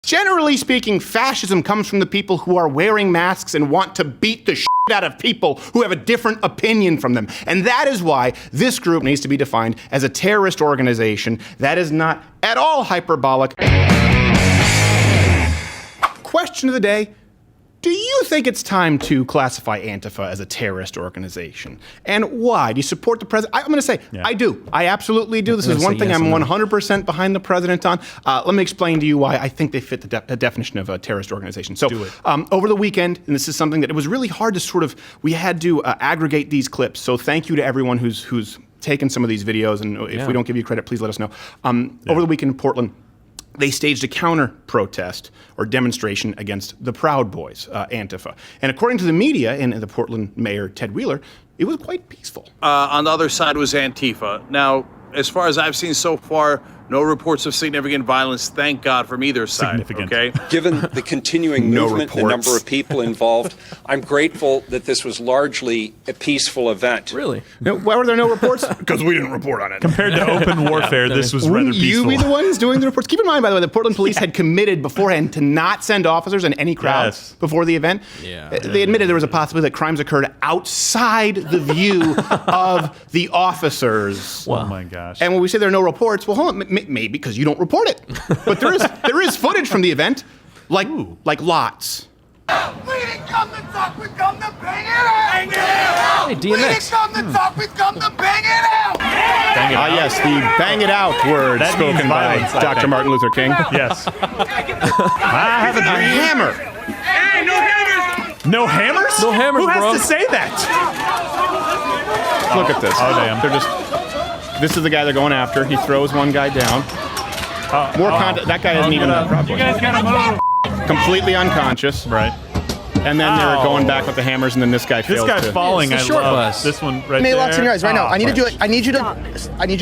Generally speaking, fascism comes from the people who are wearing masks and want to beat the shit out of people who have a different opinion from them. And that is why this group needs to be defined as a terrorist organization. That is not at all hyperbolic. Question of the day. Do you think it's time to classify Antifa as a terrorist organization? And why? Do you support the president? I'm going to say, yeah. I do. I absolutely do. This is one thing yes, I'm 100% behind the president on. Let me explain to you why I think they fit the definition of a terrorist organization. So over the weekend, and this is something that it was really hard to we had to aggregate these clips. So thank you to everyone who's taken some of these videos. And if we don't give you credit, please let us know. Over the weekend in Portland, they staged a counter-protest or demonstration against the Proud Boys, Antifa. And according to the media and the Portland mayor, Ted Wheeler, it was quite peaceful. On the other side was Antifa. Now, as far as I've seen so far, no reports of significant violence, thank God, from either side. Okay? Given the continuing movement, the number of people involved, I'm grateful that this was largely a peaceful event. Really? No, why were there no reports? Because we didn't report on it. Compared to open warfare, this was rather peaceful. You be the ones doing the reports. Keep in mind, by the way, the Portland police had committed beforehand to not send officers in any crowds before the event. They admitted there was a possibility that crimes occurred outside the view of the officers. Wow. Oh my gosh. And when we say there are no reports, well, hold on, maybe because you don't report it. But there is footage from the event, like lots. We didn't come to talk, we come to bang it out! Bang it out! Hey, DMX. We didn't come to talk, we come to bang it out! Yes, the bang it out word that spoken by Dr. Martin Luther King. Yes. I have a hammer. Hey, no hammers! No hammers? No hammers, Who has bro. to say that? Look at this. Oh, damn. They're just... This is the guy they're going after. He throws one guy down. More contact. That guy isn't even a problem. You guys gotta move! Completely unconscious. Right. And then they're going back with the hammers, and then this guy fails. This guy's falling. It's I the short love bus. this one right May there. locks in your eyes right now. I need to do it. I need you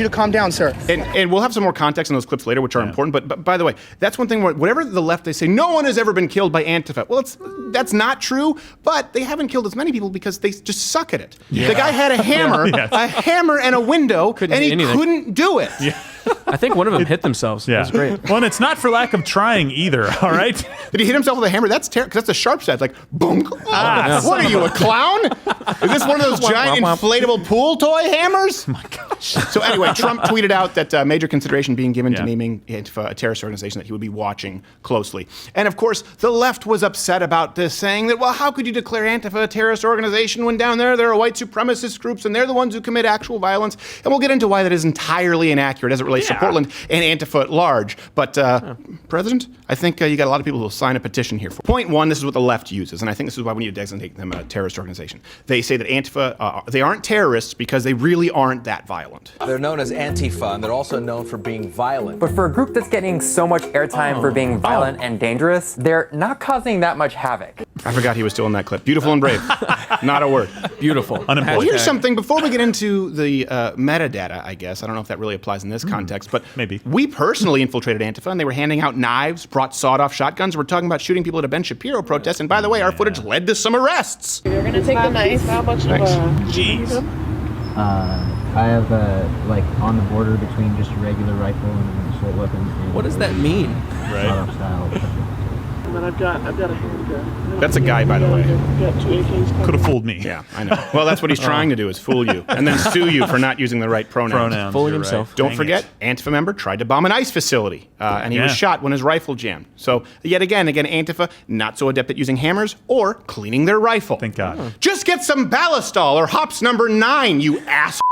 to calm down, sir. And we'll have some more context in those clips later, which are important. But by the way, that's one thing. Whatever the left they say, no one has ever been killed by Antifa. Well, that's not true. But they haven't killed as many people because they just suck at it. Yeah. The guy had a hammer, and a window, and he couldn't do it. Yeah. I think one of them hit themselves. Yeah. That's great. Well, and it's not for lack of trying either, all right? Did he hit himself with a hammer? That's terrible, because that's a sharp side. It's like, boom. What are you, a clown? Is this one of those giant inflatable pool toy hammers? Oh my gosh. So anyway, Trump tweeted out that major consideration being given to naming Antifa a terrorist organization that he would be watching closely. And of course, the left was upset about this, saying that, well, how could you declare Antifa a terrorist organization when down there are white supremacist groups and they're the ones who commit actual violence? And we'll get into why that is entirely inaccurate as it relates to Portland and Antifa at large. But President, I think you got a lot of people who will sign a petition here. Point one, this is what the left uses, and I think this is why we need to designate them a terrorist organization. They say that Antifa, they aren't terrorists because they really aren't that violent. They're known as Antifa, and they're also known for being violent. But for a group that's getting so much airtime for being violent and dangerous, they're not causing that much havoc. I forgot he was still in that clip. Beautiful and brave. Not a word. Beautiful. Well, here's something, before we get into the metadata, I guess, I don't know if that really applies in this context, but maybe. We personally infiltrated Antifa, and they were handing out knives, brought sawed-off shotguns. We're talking about shooting people at a Ben Shapiro protest, and by the way, our footage led to some arrests. You're gonna take the knife. How much of Jeez. I have on the border between just a regular rifle and assault weapons. What does that mean? Right. Style. And then I've got a handgun. That's a guy, by the way. I've got 2 AKs. Could have fooled me. Yeah, I know. Well, that's what he's trying to do, is fool you, and then sue you for not using the right pronouns. Fooling himself. Right. Don't forget, Antifa member tried to bomb an ICE facility, and he was shot when his rifle jammed. So, yet again, Antifa, not so adept at using hammers or cleaning their rifle. Thank God. Just get some Ballistol or Hops number 9, you asshole.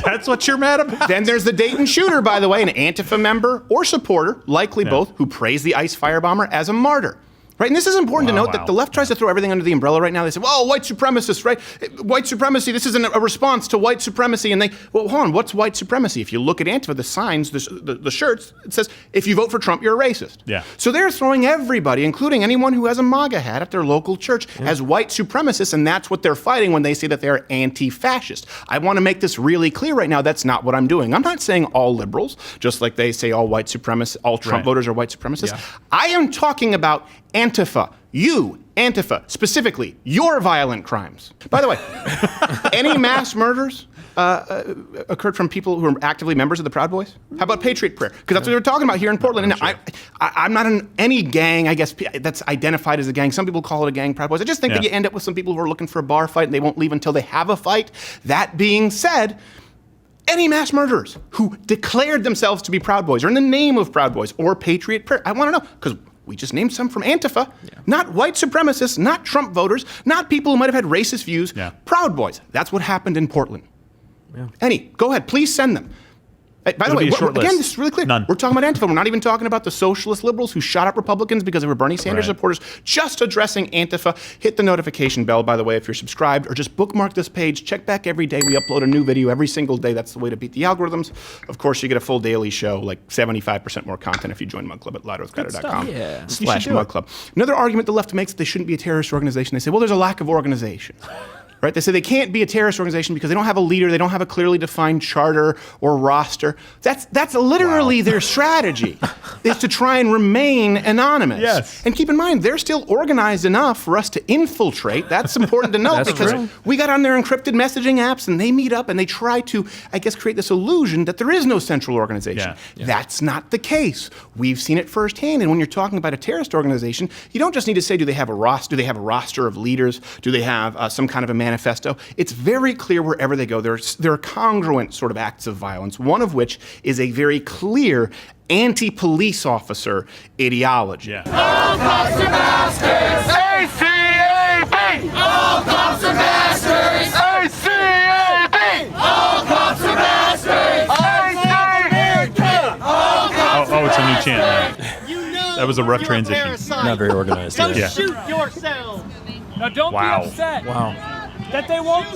That's what you're mad about? Then there's the Dayton shooter, by the way, an Antifa member or supporter, likely both, who praised the ICE firebomber as a martyr. Right, and this is important to note that the left tries to throw everything under the umbrella right now. They say, well, white supremacists, right? White supremacy, this isn't a response to white supremacy. And well, hold on, what's white supremacy? If you look at Antifa, the signs, the shirts, it says, if you vote for Trump, you're a racist. Yeah. So they're throwing everybody, including anyone who has a MAGA hat at their local church, as white supremacists, and that's what they're fighting when they say that they're anti-fascist. I want to make this really clear right now, that's not what I'm doing. I'm not saying all liberals, just like they say all white supremacists, all Trump voters are white supremacists. I am talking about Antifa, You, Antifa, specifically, your violent crimes. By the way, any mass murders occurred from people who are actively members of the Proud Boys? How about Patriot Prayer? Because that's what we're talking about here in Portland. And I'm not in any gang, I guess, that's identified as a gang. Some people call it a gang, Proud Boys. I just think that you end up with some people who are looking for a bar fight and they won't leave until they have a fight. That being said, any mass murderers who declared themselves to be Proud Boys or in the name of Proud Boys or Patriot Prayer, I want to know, because we just named some from Antifa, not white supremacists, not Trump voters, not people who might have had racist views, Proud Boys. That's what happened in Portland. Go ahead, please send them. By the way, again, this is really clear. We're talking about Antifa. We're not even talking about the socialist liberals who shot at Republicans because they were Bernie Sanders supporters. Just addressing Antifa. Hit the notification bell, by the way, if you're subscribed, or just bookmark this page. Check back every day. We upload a new video every single day. That's the way to beat the algorithms. Of course, you get a full daily show, like 75% more content if you join Mug Club at loudearthcrowder.com/Mug Club. Another argument the left makes that they shouldn't be a terrorist organization. They say, well, there's a lack of organization. Right? They say they can't be a terrorist organization because they don't have a leader, they don't have a clearly defined charter or roster. That's literally their strategy, is to try and remain anonymous. Yes. And keep in mind, they're still organized enough for us to infiltrate. That's important to note because we got on their encrypted messaging apps and they meet up and they try to, I guess, create this illusion that there is no central organization. That's not the case. We've seen it firsthand. And when you're talking about a terrorist organization, you don't just need to say, do they have a roster? Do they have a roster of leaders? Do they have some kind of a manifesto? It's very clear wherever they go. There are congruent sort of acts of violence, one of which is a very clear anti-police officer ideology. All cops are bastards! ACAB! All cops are bastards! ACAB! All cops are bastards! ACAB! All cops Oh, it's a new chant. That was a rough transition. Not very organized. Don't shoot yourselves! Now don't be upset. That they won't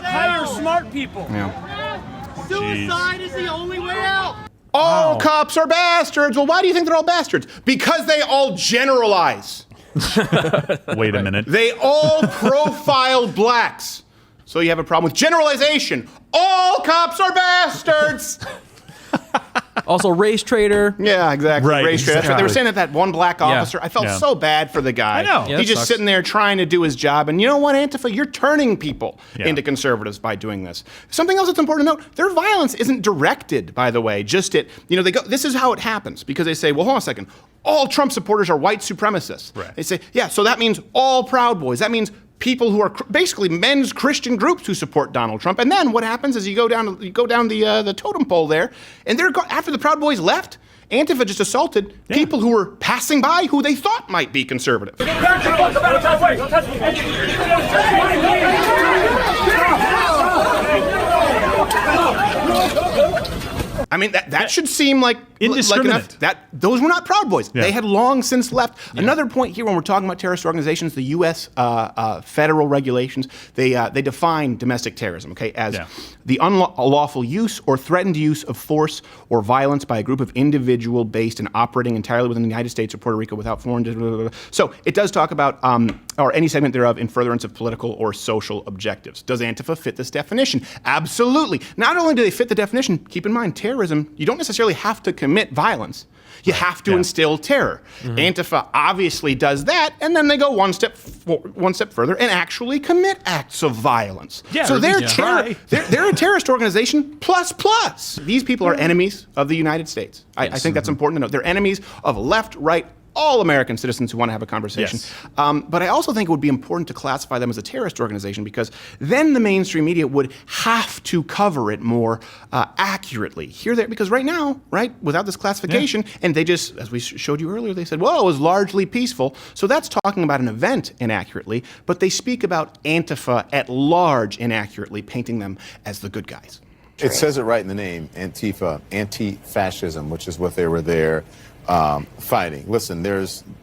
hire smart people. Suicide is the only way out. All cops are bastards. Well, why do you think they're all bastards? Because they all generalize. Wait a minute. They all profile blacks. So you have a problem with generalization. All cops are bastards. Also, race traitor. Yeah, exactly. Right, Race traitor. That's right. They were saying that one black officer. I felt Yeah. so bad for the guy. I know. Yeah, He's that just sucks. sitting there trying to do his job. And you know what, Antifa? You're turning people into conservatives by doing this. Something else that's important to note, their violence isn't directed, by the way, just at, they go, this is how it happens. Because they say, well, hold on a second. All Trump supporters are white supremacists. Right. They say, yeah, so that means all Proud Boys. That means people who are basically men's Christian groups who support Donald Trump. And then what happens is you go down the totem pole there, and after the Proud Boys left, Antifa just assaulted people who were passing by who they thought might be conservative. I mean, that should seem like indiscriminate. Those were not Proud Boys. They had long since left. Another point here, when we're talking about terrorist organizations, the U.S. Federal regulations, they define domestic terrorism, as the unlawful use or threatened use of force or violence by a group of individual based and operating entirely within the United States or Puerto Rico without foreign. So it does talk about or any segment thereof in furtherance of political or social objectives. Does Antifa fit this definition? Absolutely. Not only do they fit the definition, keep in mind, terrorism, you don't necessarily have to commit violence. You have to instill terror. Antifa obviously does that, and then they go one step further and actually commit acts of violence. So they're a terrorist organization plus. These people are enemies of the United States. I think that's important to note. They're enemies of left, right, all American citizens who want to have a conversation. But I also think it would be important to classify them as a terrorist organization because then the mainstream media would have to cover it more accurately. Because right now, without this classification, and they just, as we showed you earlier, they said, well, it was largely peaceful. So that's talking about an event inaccurately, but they speak about Antifa at large inaccurately, painting them as the good guys. It says it right in the name, Antifa, anti-fascism, which is what they were there fighting. Listen,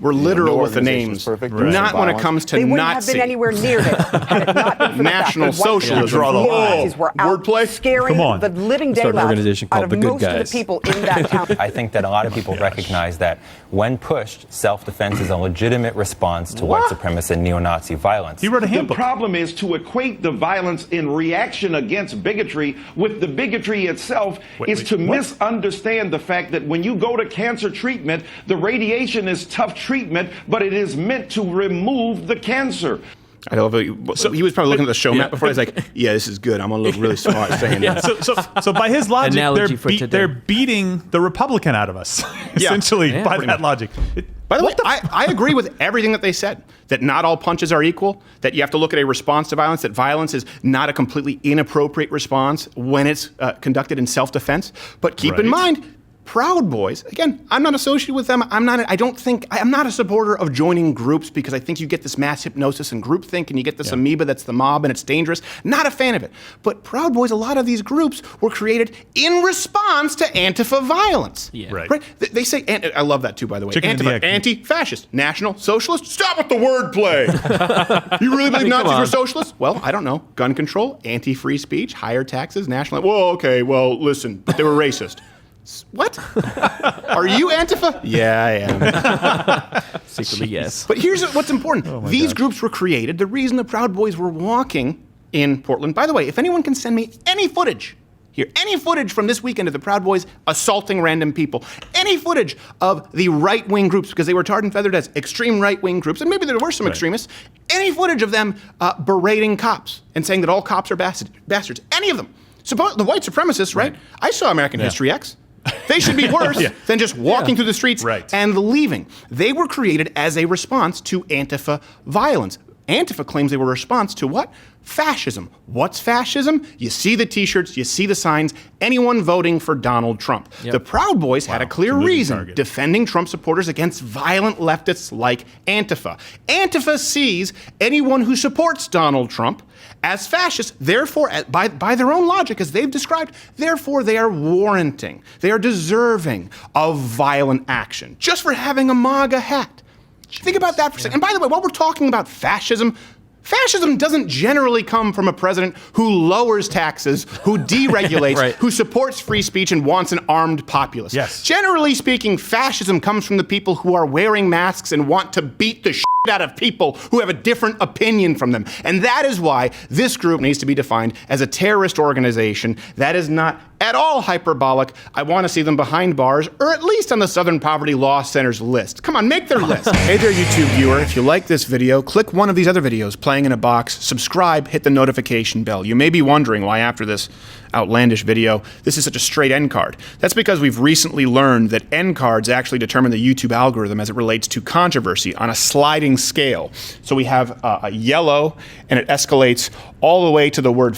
we're literal with the names, not when it comes to they wouldn't Nazi. have been anywhere near this had it not been for National the fact that socialism. Nazis were out scaring the living Start an daylights organization out called of the Good most of Guys. the people in that town. I think that a lot of people recognize that when pushed, self-defense is a legitimate response to white supremacist and neo-Nazi violence. He wrote a handbook. The problem is to equate the violence in reaction against bigotry with the bigotry itself is to misunderstand the fact that when you go to cancer treatment, treatment. The radiation is tough treatment, but it is meant to remove the cancer. I love it. So he was probably looking at the show map before. He's like, "Yeah, this is good. I'm gonna look really smart saying that." So by his logic, Analogy they're beating the Republican out of us, essentially, by that logic. By the way, I agree with everything that they said, that not all punches are equal, that you have to look at a response to violence, that violence is not a completely inappropriate response when it's conducted in self-defense. But keep in mind, Proud Boys, again, I'm not associated with them. I'm not a supporter of joining groups because I think you get this mass hypnosis and groupthink and you get this amoeba that's the mob and it's dangerous. Not a fan of it. But Proud Boys, a lot of these groups were created in response to Antifa violence. Yeah. Right? They say, I love that too, by the way. Antifa, anti-fascist, national, socialist. Stop with the wordplay. You really believe Nazis were socialists? Well, I don't know. Gun control, anti-free speech, higher taxes, national. Well, okay, well, listen, but they were racist. What? Are you Antifa? Yeah, I am. Secretly, yes. But here's what's important. These groups were created. The reason the Proud Boys were walking in Portland, by the way, if anyone can send me any footage here, any footage from this weekend of the Proud Boys assaulting random people, any footage of the right-wing groups, because they were tarred and feathered as extreme right-wing groups, and maybe there were some extremists, any footage of them berating cops and saying that all cops are bastards, any of them. The white supremacists, right? I saw American History X. They should be worse than just walking through the streets and leaving. They were created as a response to Antifa violence. Antifa claims they were a response to what? Fascism. What's fascism? You see the t-shirts, you see the signs, anyone voting for Donald Trump. The Proud Boys had a clear reason, defending Trump supporters against violent leftists like Antifa. Antifa sees anyone who supports Donald Trump as fascists, therefore, by their own logic, as they've described, therefore they are warranting, they are deserving of violent action, just for having a MAGA hat. Think about that for a second. And by the way, while we're talking about fascism, fascism doesn't generally come from a president who lowers taxes, who deregulates, who supports free speech and wants an armed populace. Generally speaking, fascism comes from the people who are wearing masks and want to beat the shit out of people who have a different opinion from them. And that is why this group needs to be defined as a terrorist organization. That is not at all hyperbolic. I want to see them behind bars, or at least on the Southern Poverty Law Center's list. Come on, make their list. Hey there, YouTube viewer. If you like this video, click one of these other videos playing in a box, subscribe, hit the notification bell. You may be wondering why after this outlandish video, this is such a straight end card. That's because we've recently learned that end cards actually determine the YouTube algorithm as it relates to controversy on a sliding scale. So we have a yellow, and it escalates all the way to the word